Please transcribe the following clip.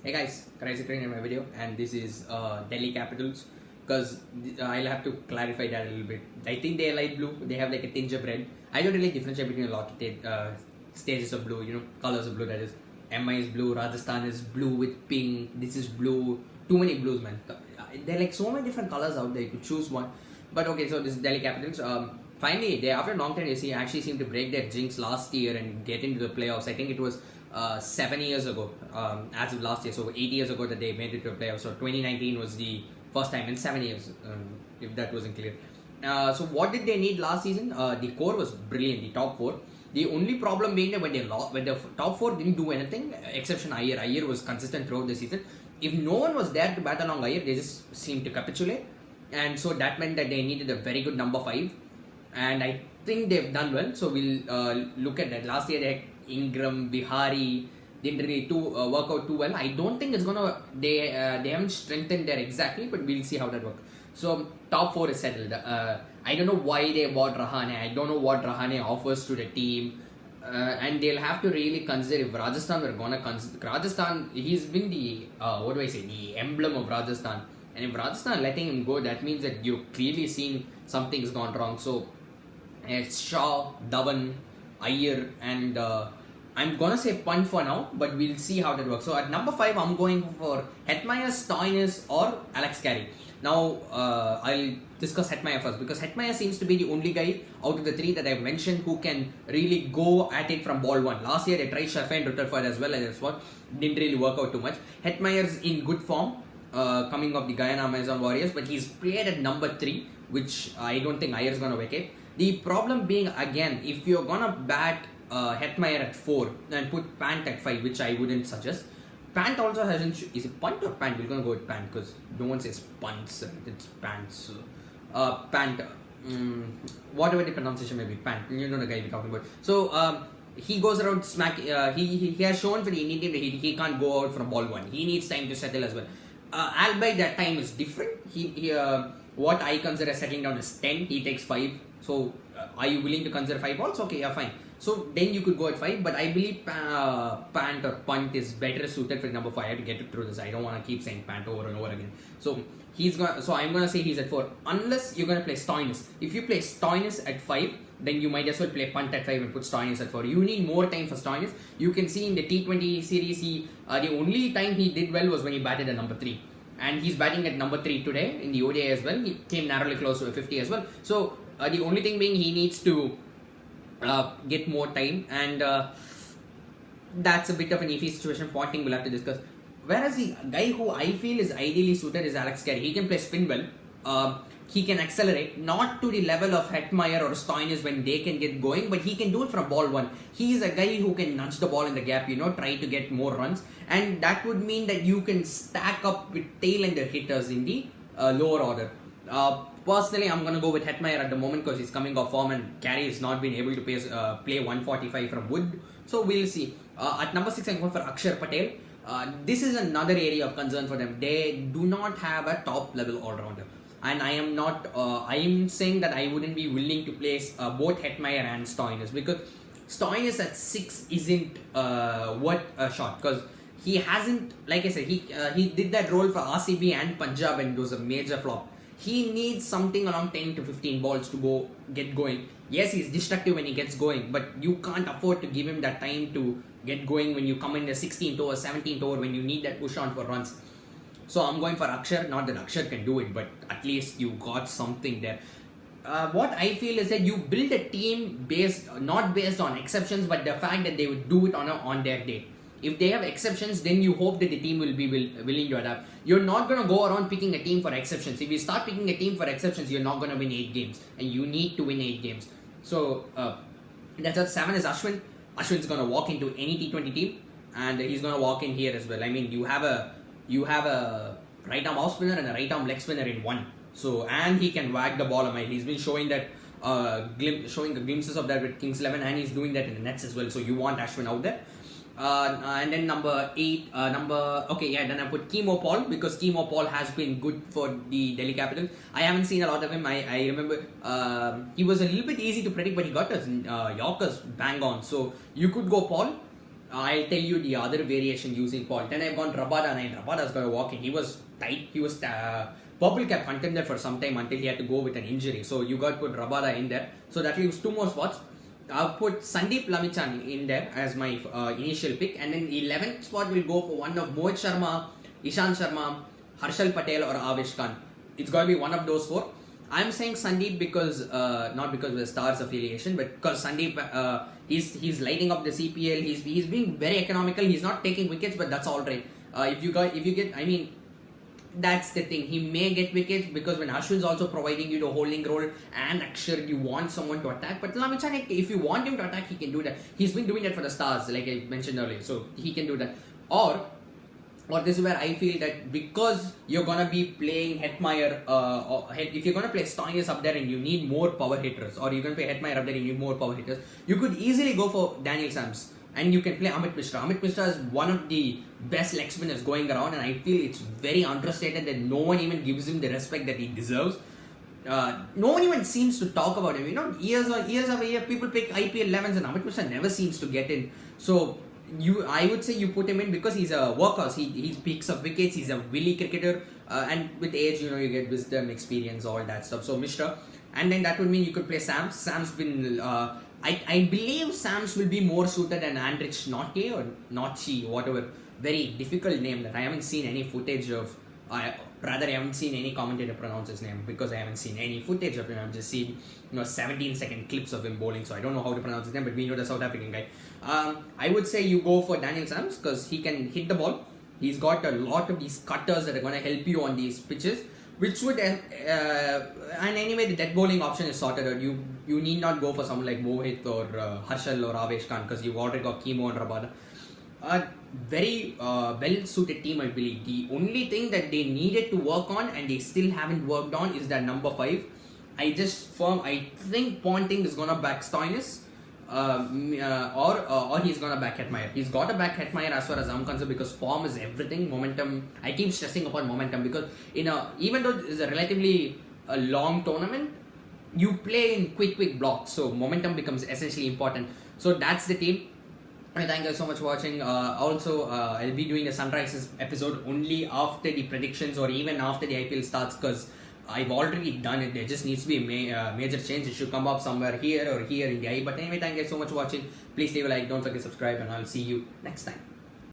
Hey guys, Karaj in my video, and this is Delhi Capitals. Because I'll have to clarify that a little bit. I think they're light blue. They have like a tinge of red. I don't really differentiate between a lot of stages of blue. Colors of blue. That is, MI is blue. Rajasthan is blue with pink. This is blue. Too many blues, man. There are like so many different colors out there. You could choose one. But okay, so this is Delhi Capitals. Finally, they after a long time, they actually seemed to break their jinx last year and get into the playoffs. I think it was 7 years ago, as of last year. So 8 years ago that they made it to a playoff. So 2019 was the first time in 7 years, if that wasn't clear. So what did they need last season? The core was brilliant. The top four. The only problem being that when the top four didn't do anything, exception Iyer. Iyer was consistent throughout the season. If no one was there to bat along Iyer, they just seemed to capitulate, and so that meant that they needed a very good number 5. And I think they've done well. So we'll look at that. Last year they had Ingram, Bihari, didn't really work out too well. I don't think it's gonna. They haven't strengthened there exactly, but we'll see how that works. So top 4 is settled. I don't know why they bought Rahane. I don't know what Rahane offers to the team. And they'll have to really consider if Rajasthan were gonna consider Rajasthan. He's been the the emblem of Rajasthan. And if Rajasthan letting him go, that means that you've clearly seen something's gone wrong. So it's Shaw, Dhawan, Iyer, and I'm gonna say punt for now, but we'll see how that works. So at number 5, I'm going for Hetmyer, Stoinis, or Alex Carey. Now I'll discuss Hetmyer first, because Hetmyer seems to be the only guy out of the 3 that I've mentioned who can really go at it from ball 1. Last year they tried Shafin Rutherford as well, as what didn't really work out too much. Hetmyer's in good form. Coming off the Guyana Amazon Warriors, but he's played at number 3, which I don't think Iyer's gonna vacate. The problem being, again, if you're gonna bat Hetmyer at 4 and put Pant at 5, which I wouldn't suggest. Pant also hasn't. Is it Punt or Pant? We're gonna go with Pant because no one says punts. It's Pants. Pant. Whatever the pronunciation may be, Pant. You know the guy we're talking about. So he goes around smack. He has shown for the Indian team that he can't go out from ball 1. He needs time to settle as well. Albeit that time is different. What I consider settling down is 10. He takes 5. So are you willing to consider 5 balls? Okay, yeah, fine. So then you could go at 5, but I believe Pant or Punt is better suited for number 5. I have to get it through this. I don't want to keep saying Pant over and over again. So I'm gonna say he's at 4, unless you're gonna play Stoinis. If you play Stoinis at 5, then you might as well play Punt at 5 and put Stoinis at 4. You need more time for Stoinis. You can see in the T20 series, the only time he did well was when he batted at number 3. And he's batting at number 3 today in the ODI as well. He came narrowly close to a 50 as well. So the only thing being he needs to get more time, and that's a bit of an iffy situation. Ponting will have to discuss. Whereas the guy who I feel is ideally suited is Alex Carey. He can play spin well. He can accelerate, not to the level of Hetmyer or Stoinis when they can get going, but he can do it from ball 1. He is a guy who can nudge the ball in the gap, try to get more runs, and that would mean that you can stack up with tail-ender hitters in the lower order. Personally, I'm going to go with Hetmyer at the moment because he's coming off form and Carey has not been able to play 145 from Wood. So we'll see. At number 6, I'm going for Akshar Patel. This is another area of concern for them. They do not have a top-level all-rounder. And I am saying that I wouldn't be willing to place both Hetmyer and Stoinis, because Stoinis at 6 isn't worth a shot, because he hasn't, like I said, he did that role for RCB and Punjab and it was a major flop. He needs something around 10 to 15 balls to get going. Yes, he's destructive when he gets going, but you can't afford to give him that time to get going when you come in the 16th over, 17th over, when you need that push on for runs. So I'm going for Akshar. Not that Akshar can do it, but at least you got something there. What I feel is that you build a team not based on exceptions, but the fact that they would do it on their day. If they have exceptions, then you hope that the team will be willing to adapt. You're not going to go around picking a team for exceptions. If you start picking a team for exceptions, you're not going to win 8 games. And you need to win 8 games. So that's at 7 is Ashwin. Ashwin's going to walk into any T20 team. And he's going to walk in here as well. I mean, you have a right arm off spinner and a right arm leg spinner in one. So, and he can whack the ball. He's been showing that, showing the glimpses of that with Kings 11, and he's doing that in the nets as well. So you want Ashwin out there. And then number 8, then I put Keemo Paul, because Keemo Paul has been good for the Delhi Capitals. I haven't seen a lot of him. I remember he was a little bit easy to predict, but he got his Yorkers bang on. So you could go Paul. I'll tell you the other variation using Paul. Then I've gone Rabada 9. Rabada's got a walk in. He was tight. He was purple cap contender for some time until he had to go with an injury. So you got to put Rabada in there. So that leaves 2 more spots. I'll put Sandeep Lamichhane in there as my initial pick. And then the 11th spot will go for one of Mohit Sharma, Ishant Sharma, Harshal Patel or Avesh Khan. It's got to be one of those 4. I'm saying Sandeep because not because of the Stars affiliation, but because Sandeep he's lighting up the CPL. He's being very economical. He's not taking wickets, but that's all right. If you get, I mean, that's the thing. He may get wickets because when Ashwin's also providing you the holding role and Akshar, you want someone to attack. But Lamichhane, if you want him to attack, he can do that. He's been doing that for the Stars, like I mentioned earlier, so he can do that. Or this is where I feel that because you're gonna be playing Hetmeyer, if you're gonna play Stoinis up there and you need more power hitters, or you're gonna play Hetmeyer up there and you need more power hitters, you could easily go for Daniel Sams and you can play Amit Mishra. Amit Mishra is one of the best leg spinners going around, and I feel it's very understated that no one even gives him the respect that he deserves. No one even seems to talk about him. You know, years of year, people pick IPL 11s and Amit Mishra never seems to get in. So I would say you put him in because he's a workhorse. He picks up wickets. He's a willy cricketer, and with age, you know, you get wisdom, experience, all that stuff. So Mishra, and then that would mean you could play Sams. Sam's been, I believe Sams will be more suited than Andrich Notke or Notchi, whatever. Very difficult name that I haven't seen any footage of. Rather, I haven't seen any commentator pronounce his name because I haven't seen any footage of him. I've just seen 17-second clips of him bowling, so I don't know how to pronounce his name, but we know the South African guy. I would say you go for Daniel Sams because he can hit the ball. He's got a lot of these cutters that are going to help you on these pitches, which would and anyway the dead bowling option is sorted out. You need not go for someone like Mohit or Harshal or Avesh Khan because you've already got Kimo and Rabada. Very well-suited team, I believe. The only thing that they needed to work on and they still haven't worked on is that number 5. I think Ponting is gonna back Stoinis, or he's gonna back Hetmeyer. He's got to back Hetmeyer as far as I'm concerned because form is everything. Momentum. I keep stressing upon momentum because even though it's a relatively long tournament, you play in quick blocks, so momentum becomes essentially important. So that's the team. Thank you so much for watching. Also, I'll be doing a Sunrises episode only after the predictions or even after the IPL starts because I've already done it. There just needs to be a major change. It should come up somewhere here or here in the eye. But anyway, thank you so much for watching. Please leave a like, don't forget to subscribe, and I'll see you next time.